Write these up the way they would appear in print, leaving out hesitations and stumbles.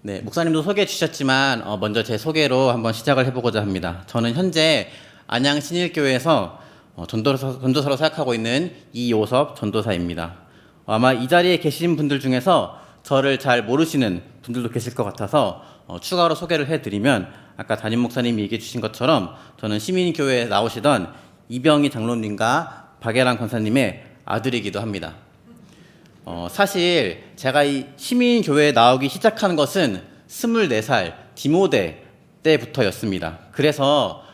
네, 목사님도 소개해 주셨지만 먼저 제 소개로 한번 시작을 해보고자 합니다. 저는 현재 안양 신일교회에서 전도사로 사역하고 있는 이요섭 전도사입니다. 아마 이 자리에 계신 분들 중에서 저를 잘 모르시는 분들도 계실 것 같아서 추가로 소개를 해드리면, 아까 담임 목사님이 얘기해 주신 것처럼 저는 시민교회에 나오시던 이병희 장로님과 박예랑 권사님의 아들이기도 합니다. 사실 제가 이 시민교회에 나오기 시작한 것은 24살 디모데 때부터였습니다. 그래서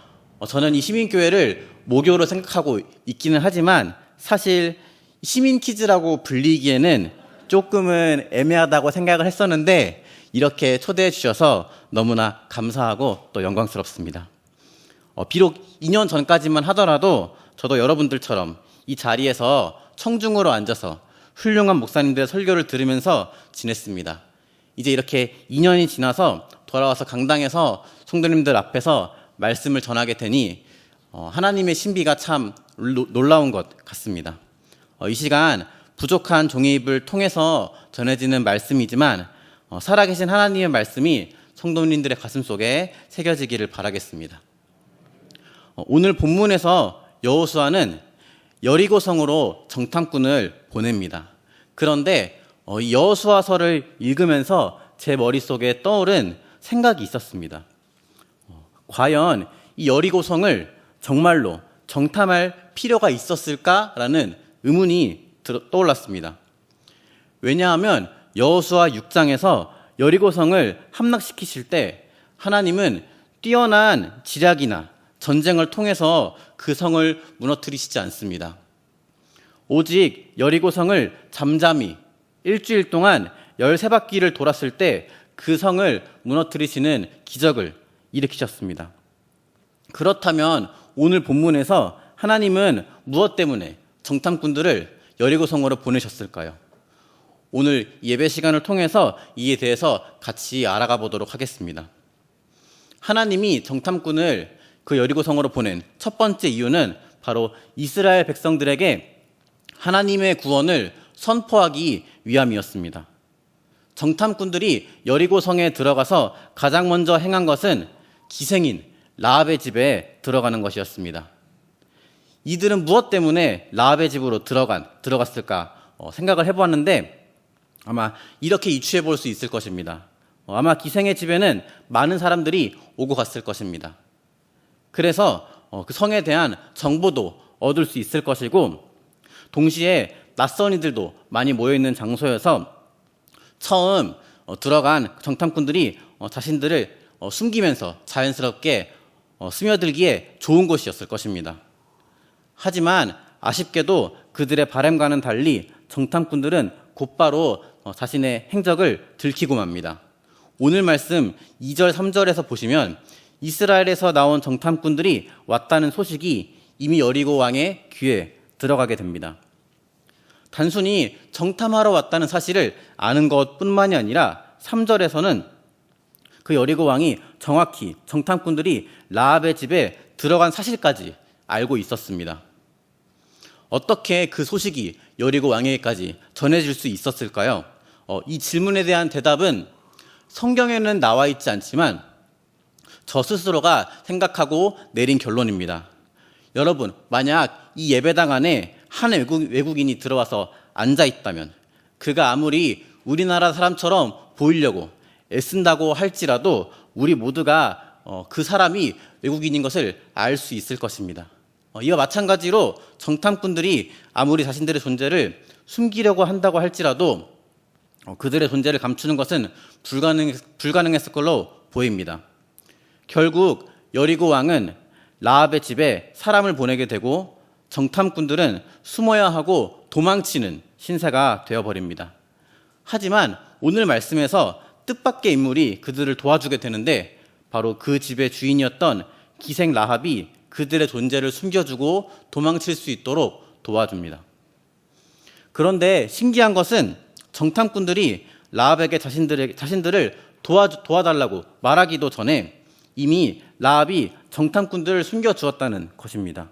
저는 이 시민교회를 모교로 생각하고 있기는 하지만 사실 시민키즈라고 불리기에는 조금은 애매하다고 생각을 했었는데, 이렇게 초대해 주셔서 너무나 감사하고 또 영광스럽습니다. 비록 2년 전까지만 하더라도 저도 여러분들처럼 이 자리에서 청중으로 앉아서 훌륭한 목사님들의 설교를 들으면서 지냈습니다. 이제 이렇게 2년이 지나서 돌아와서 강당에서 성도님들 앞에서 말씀을 전하게 되니 하나님의 신비가 참 놀라운 것 같습니다. 이 시간 부족한 종이의 입을 통해서 전해지는 말씀이지만 살아계신 하나님의 말씀이 성도님들의 가슴 속에 새겨지기를 바라겠습니다. 오늘 본문에서 여호수아는 여리고성으로 정탐꾼을 보냅니다. 그런데 이 여호수아서를 읽으면서 제 머릿속에 떠오른 생각이 있었습니다. 과연 이 여리고성을 정말로 정탐할 필요가 있었을까라는 의문이 떠올랐습니다. 왜냐하면 여호수아 6장에서 여리고성을 함락시키실 때 하나님은 뛰어난 지략이나 전쟁을 통해서 그 성을 무너뜨리시지 않습니다. 오직 여리고성을 잠잠히 일주일 동안 13바퀴를 돌았을 때 그 성을 무너뜨리시는 기적을 일으키셨습니다. 그렇다면 오늘 본문에서 하나님은 무엇 때문에 정탐꾼들을 여리고성으로 보내셨을까요? 오늘 예배 시간을 통해서 이에 대해서 같이 알아가 보도록 하겠습니다. 하나님이 정탐꾼을 그 여리고성으로 보낸 첫 번째 이유는 바로 이스라엘 백성들에게 하나님의 구원을 선포하기 위함이었습니다. 정탐꾼들이 여리고성에 들어가서 가장 먼저 행한 것은 기생인 라합의 집에 들어가는 것이었습니다. 이들은 무엇 때문에 라합의 집으로 들어갔을까 생각을 해보았는데, 아마 이렇게 유추해 볼 수 있을 것입니다. 아마 기생의 집에는 많은 사람들이 오고 갔을 것입니다. 그래서 그 성에 대한 정보도 얻을 수 있을 것이고, 동시에 낯선 이들도 많이 모여있는 장소여서 처음 들어간 정탐꾼들이 자신들을 숨기면서 자연스럽게 스며들기에 좋은 곳이었을 것입니다. 하지만 아쉽게도 그들의 바람과는 달리 정탐꾼들은 곧바로 자신의 행적을 들키고 맙니다. 오늘 말씀 2절 3절에서 보시면 이스라엘에서 나온 정탐꾼들이 왔다는 소식이 이미 여리고 왕의 귀에 들어가게 됩니다. 단순히 정탐하러 왔다는 사실을 아는 것뿐만이 아니라 3절에서는 그 여리고 왕이 정확히 정탐꾼들이 라합의 집에 들어간 사실까지 알고 있었습니다. 어떻게 그 소식이 여리고 왕에게까지 전해질 수 있었을까요? 이 질문에 대한 대답은 성경에는 나와 있지 않지만 저 스스로가 생각하고 내린 결론입니다. 여러분, 만약 이 예배당 안에 한 외국인이 들어와서 앉아 있다면, 그가 아무리 우리나라 사람처럼 보이려고 애쓴다고 할지라도 우리 모두가 그 사람이 외국인인 것을 알 수 있을 것입니다. 이와 마찬가지로 정탐꾼들이 아무리 자신들의 존재를 숨기려고 한다고 할지라도 그들의 존재를 감추는 것은 불가능했을 걸로 보입니다. 결국 여리고 왕은 라합의 집에 사람을 보내게 되고 정탐꾼들은 숨어야 하고 도망치는 신세가 되어버립니다. 하지만 오늘 말씀에서 뜻밖의 인물이 그들을 도와주게 되는데, 바로 그 집의 주인이었던 기생 라합이 그들의 존재를 숨겨주고 도망칠 수 있도록 도와줍니다. 그런데 신기한 것은 정탐꾼들이 라합에게 자신들을 도와달라고 말하기도 전에 이미 라합이 정탐꾼들을 숨겨주었다는 것입니다.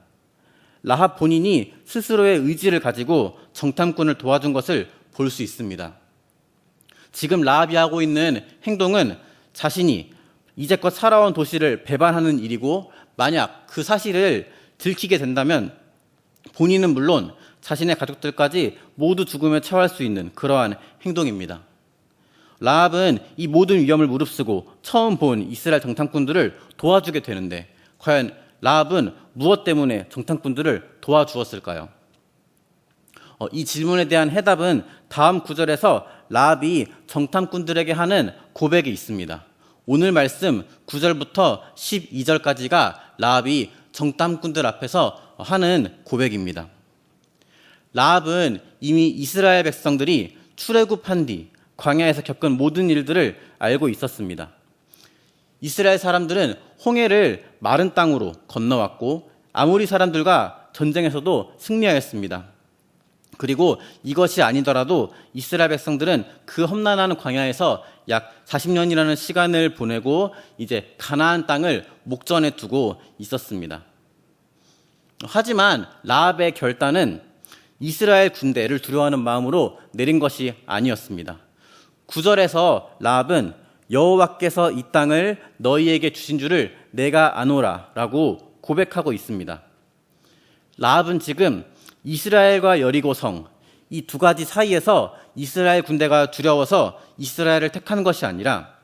라합 본인이 스스로의 의지를 가지고 정탐꾼을 도와준 것을 볼 수 있습니다. 지금 라합이 하고 있는 행동은 자신이 이제껏 살아온 도시를 배반하는 일이고, 만약 그 사실을 들키게 된다면 본인은 물론 자신의 가족들까지 모두 죽음에 처할 수 있는 그러한 행동입니다. 라합은 이 모든 위험을 무릅쓰고 처음 본 이스라엘 정탐꾼들을 도와주게 되는데, 과연 라합은 무엇 때문에 정탐꾼들을 도와주었을까요? 이 질문에 대한 해답은 다음 구절에서 라합이 정탐꾼들에게 하는 고백이 있습니다. 오늘 말씀 9절부터 12절까지가 라합이 정탐꾼들 앞에서 하는 고백입니다. 라합은 이미 이스라엘 백성들이 출애굽한 뒤 광야에서 겪은 모든 일들을 알고 있었습니다. 이스라엘 사람들은 홍해를 마른 땅으로 건너왔고, 아모리 사람들과 전쟁에서도 승리하였습니다. 그리고 이것이 아니더라도 이스라엘 백성들은 그 험난한 광야에서 약 40년이라는 시간을 보내고 이제 가나안 땅을 목전에 두고 있었습니다. 하지만 라합의 결단은 이스라엘 군대를 두려워하는 마음으로 내린 것이 아니었습니다. 9절에서 라합은 여호와께서 이 땅을 너희에게 주신 줄을 내가 아노라 라고 고백하고 있습니다. 라합은 지금 이스라엘과 여리고성, 이 두 가지 사이에서 이스라엘 군대가 두려워서 이스라엘을 택한 것이 아니라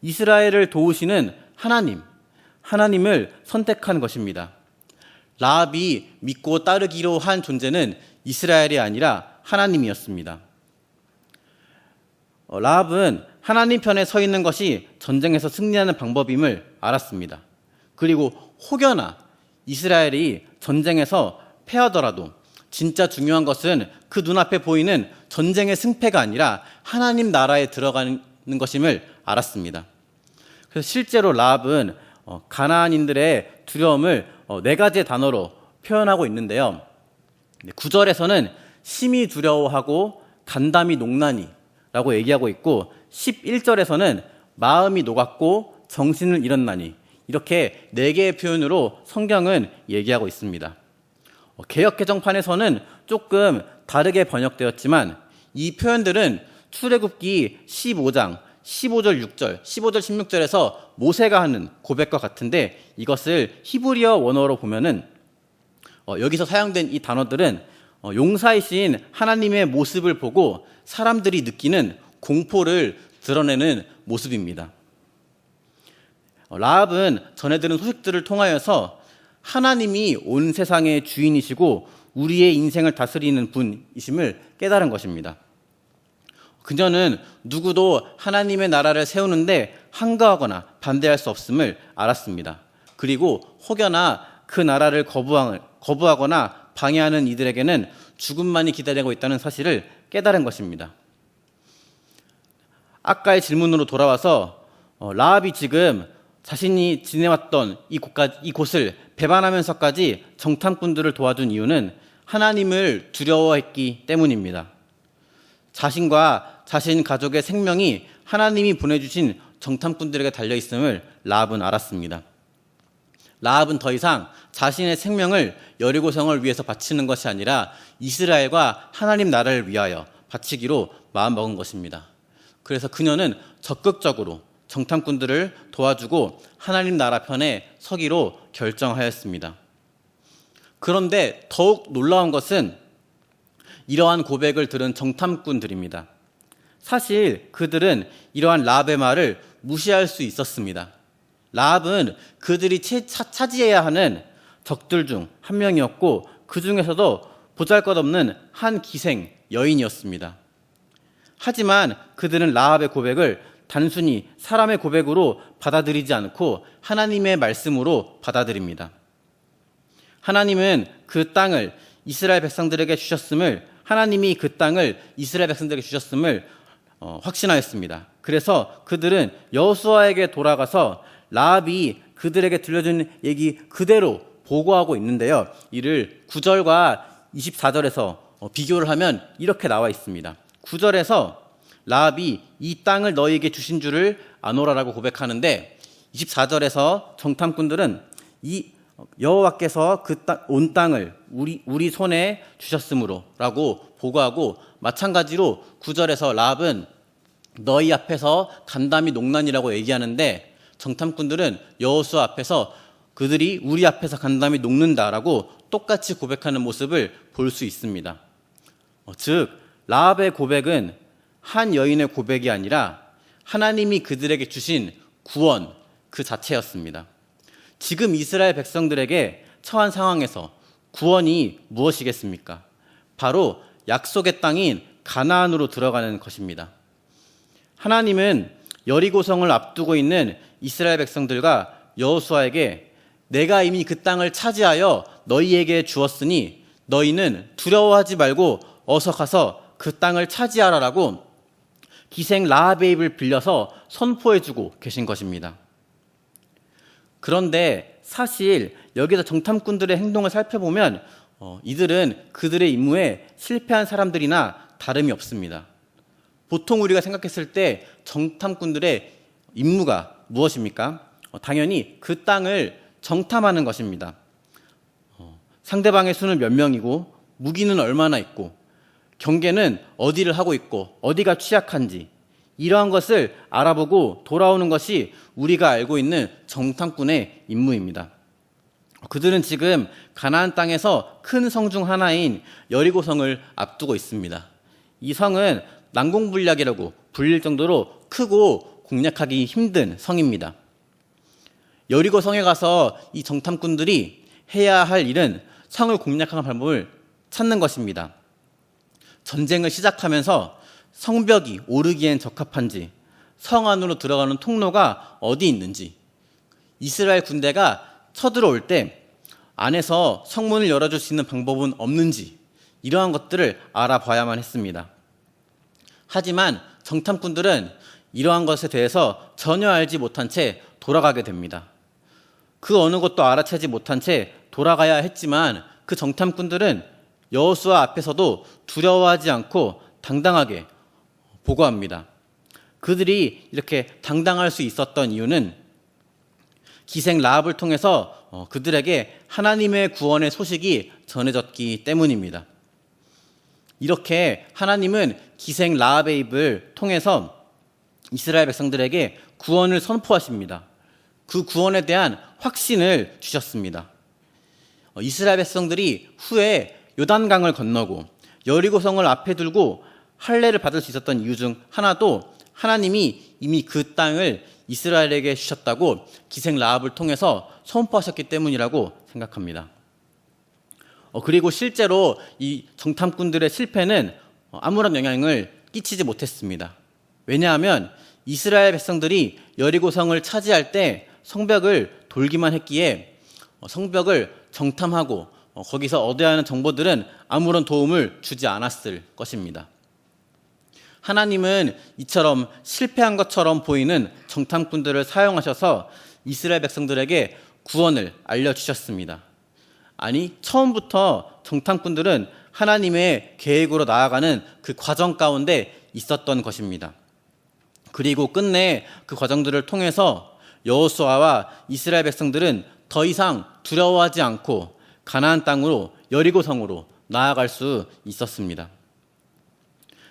이스라엘을 도우시는 하나님을 선택한 것입니다. 라합이 믿고 따르기로 한 존재는 이스라엘이 아니라 하나님이었습니다. 라합은 하나님 편에 서 있는 것이 전쟁에서 승리하는 방법임을 알았습니다. 그리고 혹여나 이스라엘이 전쟁에서 패하더라도 진짜 중요한 것은 그 눈앞에 보이는 전쟁의 승패가 아니라 하나님 나라에 들어가는 것임을 알았습니다. 그래서 실제로 라합은 가나안인들의 두려움을 네 가지의 단어로 표현하고 있는데요. 9절에서는 심히 두려워하고 간담이 농나니 라고 얘기하고 있고, 11절에서는 마음이 녹았고 정신을 잃었나니, 이렇게 네 개의 표현으로 성경은 얘기하고 있습니다. 개역개정판에서는 조금 다르게 번역되었지만 이 표현들은 출애굽기 15장 15절 6절 15절 16절에서 모세가 하는 고백과 같은데, 이것을 히브리어 원어로 보면은 여기서 사용된 이 단어들은 용사이신 하나님의 모습을 보고 사람들이 느끼는 공포를 드러내는 모습입니다. 라합은 전해 들은 소식들을 통하여서 하나님이 온 세상의 주인이시고 우리의 인생을 다스리는 분이심을 깨달은 것입니다. 그녀는 누구도 하나님의 나라를 세우는데 한가하거나 반대할 수 없음을 알았습니다. 그리고 혹여나 그 나라를 거부하거나 방해하는 이들에게는 죽음만이 기다리고 있다는 사실을 깨달은 것입니다. 아까의 질문으로 돌아와서 라합이 지금 자신이 지내왔던 이곳을 배반하면서까지 정탐꾼들을 도와준 이유는 하나님을 두려워했기 때문입니다. 자신과 자신 가족의 생명이 하나님이 보내주신 정탐꾼들에게 달려있음을 라합은 알았습니다. 라합은 더 이상 자신의 생명을 여리고성을 위해서 바치는 것이 아니라 이스라엘과 하나님 나라를 위하여 바치기로 마음먹은 것입니다. 그래서 그녀는 적극적으로 정탐꾼들을 도와주고 하나님 나라 편에 서기로 결정하였습니다. 그런데 더욱 놀라운 것은 이러한 고백을 들은 정탐꾼들입니다. 사실 그들은 이러한 라합의 말을 무시할 수 있었습니다. 라합은 그들이 차지해야 하는 적들 중 한 명이었고, 그 중에서도 보잘것없는 한 기생 여인이었습니다. 하지만 그들은 라합의 고백을 단순히 사람의 고백으로 받아들이지 않고 하나님의 말씀으로 받아들입니다. 하나님은 그 땅을 이스라엘 백성들에게 주셨음을, 하나님이 그 땅을 이스라엘 백성들에게 주셨음을 확신하였습니다. 그래서 그들은 여호수아에게 돌아가서 라합이 그들에게 들려준 얘기 그대로 보고하고 있는데요. 이를 9절과 24절에서 비교를 하면 이렇게 나와 있습니다. 9절에서 라합이 이 땅을 너희에게 주신 줄을 아노라라고 고백하는데, 24절에서 정탐꾼들은 이 여호와께서 온 땅을 우리 손에 주셨으므로 라고 보고하고, 마찬가지로 9절에서 라합은 너희 앞에서 간담이 농난이라고 얘기하는데 정탐꾼들은 여호수아 앞에서 그들이 우리 앞에서 간담이 녹는다라고 똑같이 고백하는 모습을 볼 수 있습니다. 즉 라합의 고백은 한 여인의 고백이 아니라 하나님이 그들에게 주신 구원 그 자체였습니다. 지금 이스라엘 백성들에게 처한 상황에서 구원이 무엇이겠습니까? 바로 약속의 땅인 가나안으로 들어가는 것입니다. 하나님은 여리고성을 앞두고 있는 이스라엘 백성들과 여호수아에게 내가 이미 그 땅을 차지하여 너희에게 주었으니 너희는 두려워하지 말고 어서 가서 그 땅을 차지하라라고 기생 라합의 입을 빌려서 선포해주고 계신 것입니다. 그런데 사실 여기서 정탐꾼들의 행동을 살펴보면 이들은 그들의 임무에 실패한 사람들이나 다름이 없습니다. 보통 우리가 생각했을 때 정탐꾼들의 임무가 무엇입니까? 당연히 그 땅을 정탐하는 것입니다. 상대방의 수는 몇 명이고 무기는 얼마나 있고 경계는 어디를 하고 있고 어디가 취약한지 이러한 것을 알아보고 돌아오는 것이 우리가 알고 있는 정탐꾼의 임무입니다. 그들은 지금 가나안 땅에서 큰 성 중 하나인 여리고성을 앞두고 있습니다. 이 성은 난공불락이라고 불릴 정도로 크고 공략하기 힘든 성입니다. 여리고성에 가서 이 정탐꾼들이 해야 할 일은 성을 공략하는 방법을 찾는 것입니다. 전쟁을 시작하면서 성벽이 오르기엔 적합한지, 성 안으로 들어가는 통로가 어디 있는지, 이스라엘 군대가 쳐들어올 때 안에서 성문을 열어줄 수 있는 방법은 없는지 이러한 것들을 알아봐야만 했습니다. 하지만 정탐꾼들은 이러한 것에 대해서 전혀 알지 못한 채 돌아가게 됩니다. 그 어느 것도 알아채지 못한 채 돌아가야 했지만 그 정탐꾼들은 여호수아 앞에서도 두려워하지 않고 당당하게 보고합니다. 그들이 이렇게 당당할 수 있었던 이유는 기생 라합을 통해서 그들에게 하나님의 구원의 소식이 전해졌기 때문입니다. 이렇게 하나님은 기생 라합의 입을 통해서 이스라엘 백성들에게 구원을 선포하십니다. 그 구원에 대한 확신을 주셨습니다. 이스라엘 백성들이 후에 요단강을 건너고 여리고성을 앞에 두고 할례를 받을 수 있었던 이유 중 하나도 하나님이 이미 그 땅을 이스라엘에게 주셨다고 기생 라합을 통해서 선포하셨기 때문이라고 생각합니다. 그리고 실제로 이 정탐꾼들의 실패는 아무런 영향을 끼치지 못했습니다. 왜냐하면 이스라엘 백성들이 여리고성을 차지할 때 성벽을 돌기만 했기에 성벽을 정탐하고 거기서 얻어야 하는 정보들은 아무런 도움을 주지 않았을 것입니다. 하나님은 이처럼 실패한 것처럼 보이는 정탐꾼들을 사용하셔서 이스라엘 백성들에게 구원을 알려주셨습니다. 아니, 처음부터 정탐꾼들은 하나님의 계획으로 나아가는 그 과정 가운데 있었던 것입니다. 그리고 끝내 그 과정들을 통해서 여호수아와 이스라엘 백성들은 더 이상 두려워하지 않고 가나안 땅으로 여리고성으로 나아갈 수 있었습니다.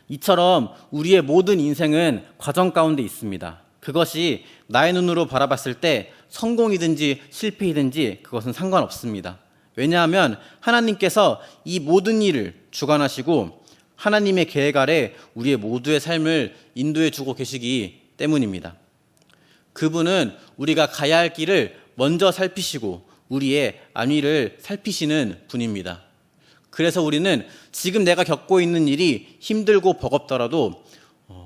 이처럼 우리의 모든 인생은 과정 가운데 있습니다. 그것이 나의 눈으로 바라봤을 때 성공이든지 실패이든지 그것은 상관없습니다. 왜냐하면 하나님께서 이 모든 일을 주관하시고 하나님의 계획 아래 우리의 모두의 삶을 인도해 주고 계시기 때문입니다. 그분은 우리가 가야 할 길을 먼저 살피시고 우리의 안위를 살피시는 분입니다. 그래서 우리는 지금 내가 겪고 있는 일이 힘들고 버겁더라도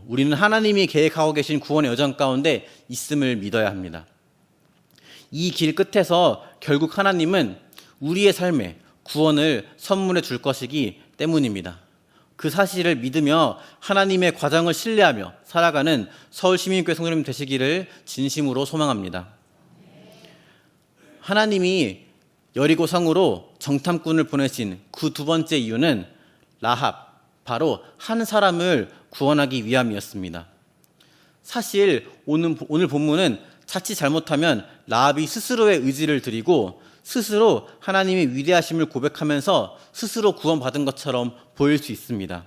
우리는 하나님이 계획하고 계신 구원의 여정 가운데 있음을 믿어야 합니다. 이 길 끝에서 결국 하나님은 우리의 삶에 구원을 선물해 줄 것이기 때문입니다. 그 사실을 믿으며 하나님의 과정을 신뢰하며 살아가는 서울시민교회 성도님 되시기를 진심으로 소망합니다. 하나님이 여리고성으로 정탐꾼을 보내신 그 두 번째 이유는 라합, 바로 한 사람을 구원하기 위함이었습니다. 사실 오늘 본문은 자칫 잘못하면 라합이 스스로의 의지를 드리고 스스로 하나님의 위대하심을 고백하면서 스스로 구원받은 것처럼 보일 수 있습니다.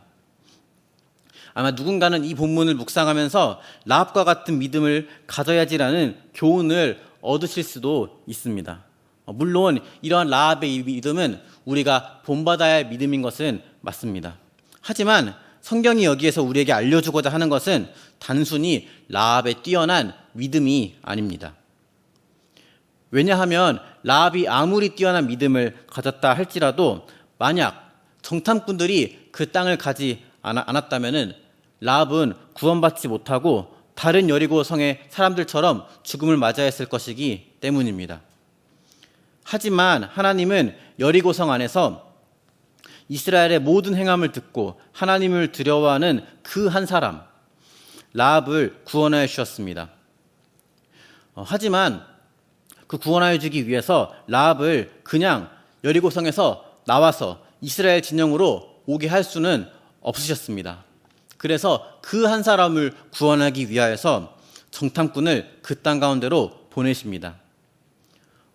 아마 누군가는 이 본문을 묵상하면서 라합과 같은 믿음을 가져야지라는 교훈을 얻으실 수도 있습니다. 물론 이러한 라합의 이 믿음은 우리가 본받아야 할 믿음인 것은 맞습니다. 하지만 성경이 여기에서 우리에게 알려주고자 하는 것은 단순히 라합의 뛰어난 믿음이 아닙니다. 왜냐하면 라합이 아무리 뛰어난 믿음을 가졌다 할지라도 만약 정탐꾼들이 그 땅을 가지 않았다면 라합은 구원받지 못하고 다른 여리고 성의 사람들처럼 죽음을 맞아야 했을 것이기 때문입니다. 하지만 하나님은 여리고 성 안에서 이스라엘의 모든 행함을 듣고 하나님을 두려워하는 그 한 사람 라합을 구원하여 주셨습니다. 하지만 그 구원하여 주기 위해서 라합을 그냥 여리고성에서 나와서 이스라엘 진영으로 오게 할 수는 없으셨습니다. 그래서 그 한 사람을 구원하기 위하여서 정탐꾼을 그 땅 가운데로 보내십니다.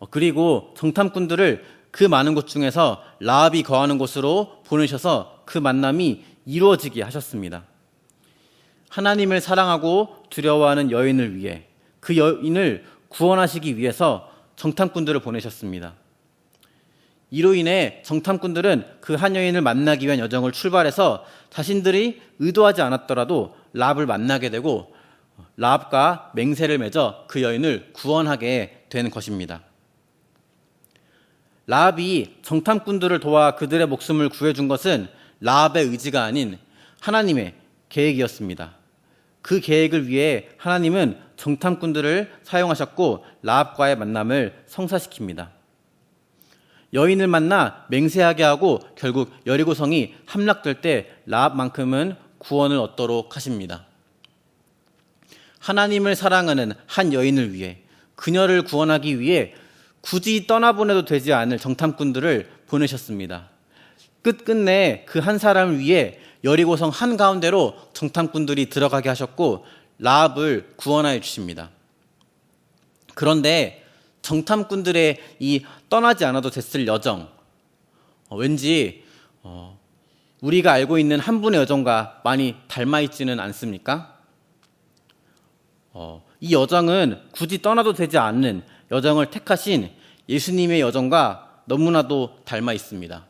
그리고 정탐꾼들을 그 많은 곳 중에서 라합이 거하는 곳으로 보내셔서 그 만남이 이루어지게 하셨습니다. 하나님을 사랑하고 두려워하는 여인을 위해 그 여인을 구원하시기 위해서 정탐꾼들을 보내셨습니다. 이로 인해 정탐꾼들은 그 한 여인을 만나기 위한 여정을 출발해서 자신들이 의도하지 않았더라도 라합을 만나게 되고 라합과 맹세를 맺어 그 여인을 구원하게 된 것입니다. 라합이 정탐꾼들을 도와 그들의 목숨을 구해준 것은 라합의 의지가 아닌 하나님의 계획이었습니다. 그 계획을 위해 하나님은 정탐꾼들을 사용하셨고 라합과의 만남을 성사시킵니다. 여인을 만나 맹세하게 하고 결국 여리고성이 함락될 때 라합만큼은 구원을 얻도록 하십니다. 하나님을 사랑하는 한 여인을 위해 그녀를 구원하기 위해 굳이 떠나보내도 되지 않을 정탐꾼들을 보내셨습니다. 끝끝내 그 한 사람을 위해 여리고성 한가운데로 정탐꾼들이 들어가게 하셨고 라합을 구원하여 주십니다. 그런데 정탐꾼들의 이 떠나지 않아도 됐을 여정, 왠지 우리가 알고 있는 한 분의 여정과 많이 닮아있지는 않습니까? 이 여정은 굳이 떠나도 되지 않는 여정을 택하신 예수님의 여정과 너무나도 닮아 있습니다.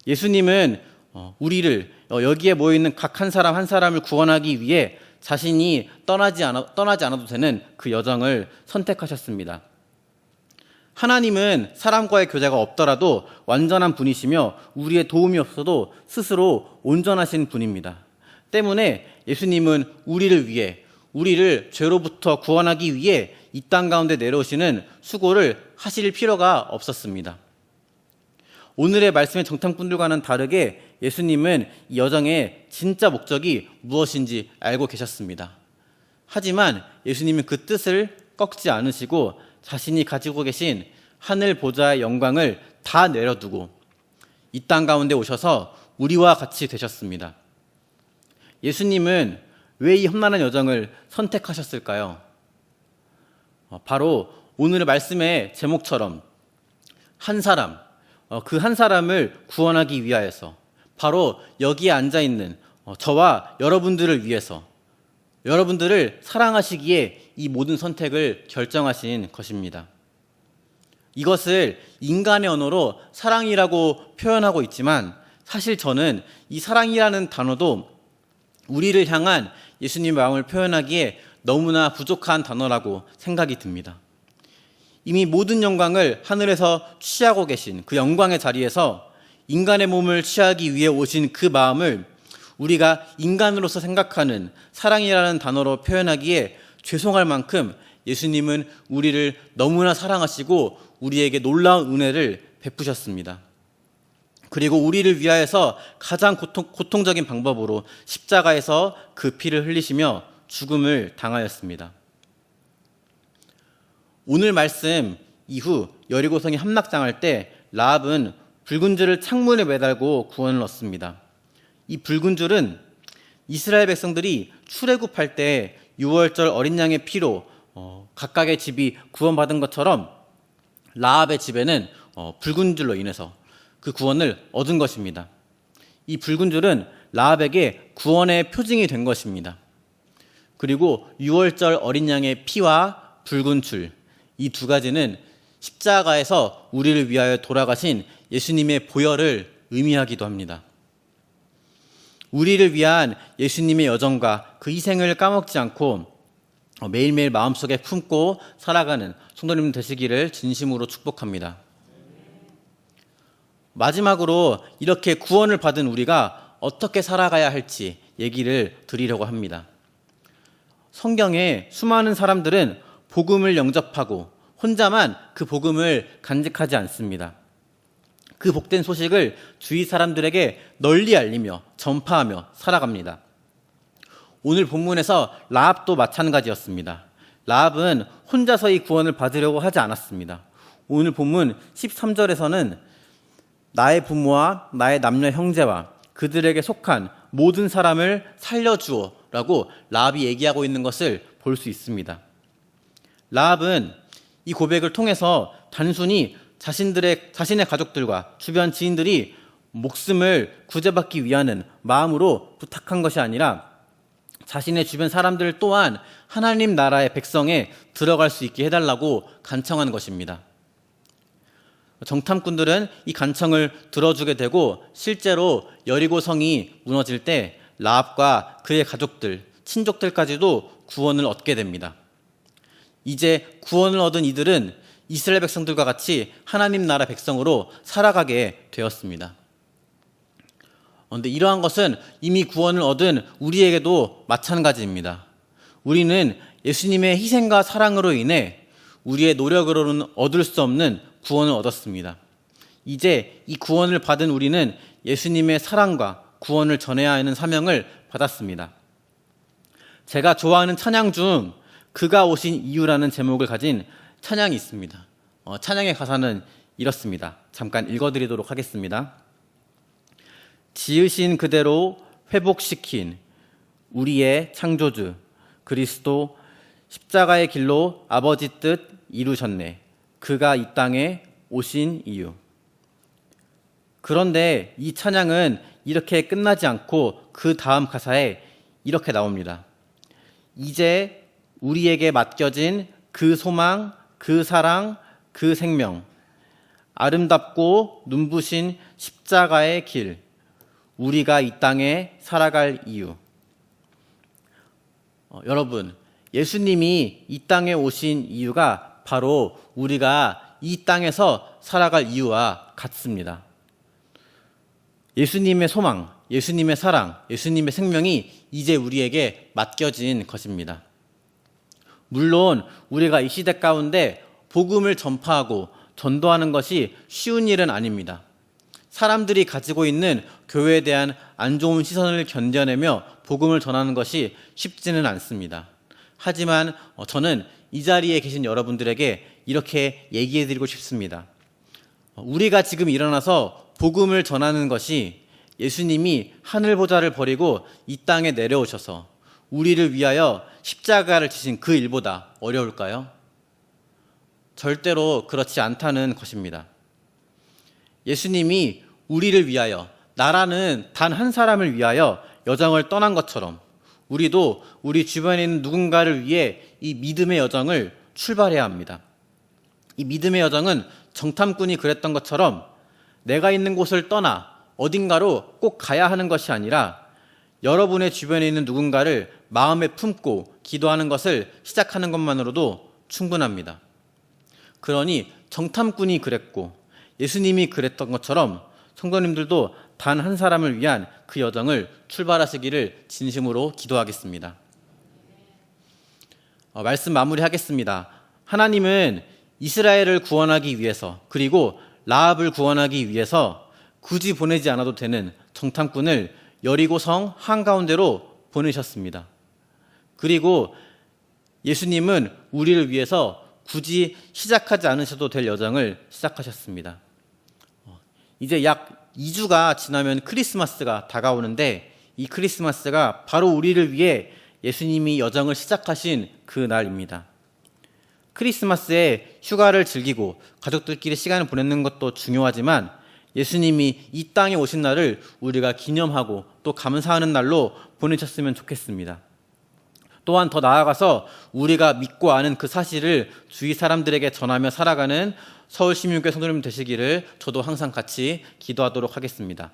예수님은 우리를 여기에 모여있는 각 한 사람 한 사람을 구원하기 위해 자신이 떠나지 않아도 되는 그 여정을 선택하셨습니다. 하나님은 사람과의 교제가 없더라도 완전한 분이시며 우리의 도움이 없어도 스스로 온전하신 분입니다. 때문에 예수님은 우리를 위해 우리를 죄로부터 구원하기 위해 이 땅 가운데 내려오시는 수고를 하실 필요가 없었습니다. 오늘의 말씀의 정탐꾼들과는 다르게 예수님은 이 여정의 진짜 목적이 무엇인지 알고 계셨습니다. 하지만 예수님은 그 뜻을 꺾지 않으시고 자신이 가지고 계신 하늘 보좌의 영광을 다 내려두고 이 땅 가운데 오셔서 우리와 같이 되셨습니다. 예수님은 왜 이 험난한 여정을 선택하셨을까요? 바로 오늘의 말씀의 제목처럼 한 사람, 그 한 사람을 구원하기 위하여서 바로 여기에 앉아있는 저와 여러분들을 위해서 여러분들을 사랑하시기에 이 모든 선택을 결정하신 것입니다. 이것을 인간의 언어로 사랑이라고 표현하고 있지만 사실 저는 이 사랑이라는 단어도 우리를 향한 예수님의 마음을 표현하기에 너무나 부족한 단어라고 생각이 듭니다. 이미 모든 영광을 하늘에서 취하고 계신 그 영광의 자리에서 인간의 몸을 취하기 위해 오신 그 마음을 우리가 인간으로서 생각하는 사랑이라는 단어로 표현하기에 죄송할 만큼 예수님은 우리를 너무나 사랑하시고 우리에게 놀라운 은혜를 베푸셨습니다. 그리고 우리를 위하여서 가장 고통적인 방법으로 십자가에서 그 피를 흘리시며 죽음을 당하였습니다. 오늘 말씀 이후 여리고성이 함락당할 때 라합은 붉은 줄을 창문에 매달고 구원을 얻습니다. 이 붉은 줄은 이스라엘 백성들이 출애굽할 때 유월절 어린 양의 피로 각각의 집이 구원받은 것처럼 라합의 집에는 붉은 줄로 인해서 그 구원을 얻은 것입니다. 이 붉은 줄은 라합에게 구원의 표징이 된 것입니다. 그리고 6월절 어린 양의 피와 붉은 줄, 이 두 가지는 십자가에서 우리를 위하여 돌아가신 예수님의 보혈을 의미하기도 합니다. 우리를 위한 예수님의 여정과 그 희생을 까먹지 않고 매일매일 마음속에 품고 살아가는 성도님 되시기를 진심으로 축복합니다. 마지막으로 이렇게 구원을 받은 우리가 어떻게 살아가야 할지 얘기를 드리려고 합니다. 성경에 수많은 사람들은 복음을 영접하고 혼자만 그 복음을 간직하지 않습니다. 그 복된 소식을 주위 사람들에게 널리 알리며 전파하며 살아갑니다. 오늘 본문에서 라합도 마찬가지였습니다. 라합은 혼자서 이 구원을 받으려고 하지 않았습니다. 오늘 본문 13절에서는 나의 부모와 나의 남녀 형제와 그들에게 속한 모든 사람을 살려주오 라고 라합이 얘기하고 있는 것을 볼 수 있습니다. 라합은 이 고백을 통해서 단순히 자신의 가족들과 주변 지인들이 목숨을 구제받기 위한 마음으로 부탁한 것이 아니라 자신의 주변 사람들 또한 하나님 나라의 백성에 들어갈 수 있게 해달라고 간청한 것입니다. 정탐꾼들은 이 간청을 들어주게 되고 실제로 여리고 성이 무너질 때 라합과 그의 가족들, 친족들까지도 구원을 얻게 됩니다. 이제 구원을 얻은 이들은 이스라엘 백성들과 같이 하나님 나라 백성으로 살아가게 되었습니다. 그런데 이러한 것은 이미 구원을 얻은 우리에게도 마찬가지입니다. 우리는 예수님의 희생과 사랑으로 인해 우리의 노력으로는 얻을 수 없는 구원을 얻었습니다. 이제 이 구원을 받은 우리는 예수님의 사랑과 구원을 전해야 하는 사명을 받았습니다. 제가 좋아하는 찬양 중 그가 오신 이유라는 제목을 가진 찬양이 있습니다. 찬양의 가사는 이렇습니다. 잠깐 읽어드리도록 하겠습니다. 지으신 그대로 회복시킨 우리의 창조주 그리스도 십자가의 길로 아버지 뜻 이루셨네. 그가 이 땅에 오신 이유. 그런데 이 찬양은 이렇게 끝나지 않고 그 다음 가사에 이렇게 나옵니다. 이제 우리에게 맡겨진 그 소망, 그 사랑, 그 생명, 아름답고 눈부신 십자가의 길, 우리가 이 땅에 살아갈 이유. 여러분, 예수님이 이 땅에 오신 이유가 바로 우리가 이 땅에서 살아갈 이유와 같습니다. 예수님의 소망, 예수님의 사랑, 예수님의 생명이 이제 우리에게 맡겨진 것입니다. 물론 우리가 이 시대 가운데 복음을 전파하고 전도하는 것이 쉬운 일은 아닙니다. 사람들이 가지고 있는 교회에 대한 안 좋은 시선을 견뎌내며 복음을 전하는 것이 쉽지는 않습니다. 하지만 저는 이 자리에 계신 여러분들에게 이렇게 얘기해드리고 싶습니다. 우리가 지금 일어나서 복음을 전하는 것이 예수님이 하늘보좌를 버리고 이 땅에 내려오셔서 우리를 위하여 십자가를 지신 그 일보다 어려울까요? 절대로 그렇지 않다는 것입니다. 예수님이 우리를 위하여, 나라는 단 한 사람을 위하여 여정을 떠난 것처럼 우리도 우리 주변에 있는 누군가를 위해 이 믿음의 여정을 출발해야 합니다. 이 믿음의 여정은 정탐꾼이 그랬던 것처럼 내가 있는 곳을 떠나 어딘가로 꼭 가야 하는 것이 아니라 여러분의 주변에 있는 누군가를 마음에 품고 기도하는 것을 시작하는 것만으로도 충분합니다. 그러니 정탐꾼이 그랬고 예수님이 그랬던 것처럼 성도님들도 단 한 사람을 위한 그 여정을 출발하시기를 진심으로 기도하겠습니다. 말씀 마무리하겠습니다. 하나님은 이스라엘을 구원하기 위해서 그리고 라합을 구원하기 위해서 굳이 보내지 않아도 되는 정탐꾼을 여리고성 한가운데로 보내셨습니다. 그리고 예수님은 우리를 위해서 굳이 시작하지 않으셔도 될 여정을 시작하셨습니다. 이제 약 2주가 지나면 크리스마스가 다가오는데 이 크리스마스가 바로 우리를 위해 예수님이 여정을 시작하신 그 날입니다. 크리스마스에 휴가를 즐기고 가족들끼리 시간을 보내는 것도 중요하지만 예수님이 이 땅에 오신 날을 우리가 기념하고 또 감사하는 날로 보내셨으면 좋겠습니다. 또한 더 나아가서 우리가 믿고 아는 그 사실을 주위 사람들에게 전하며 살아가는 서울시민교회 성도님 되시기를 저도 항상 같이 기도하도록 하겠습니다.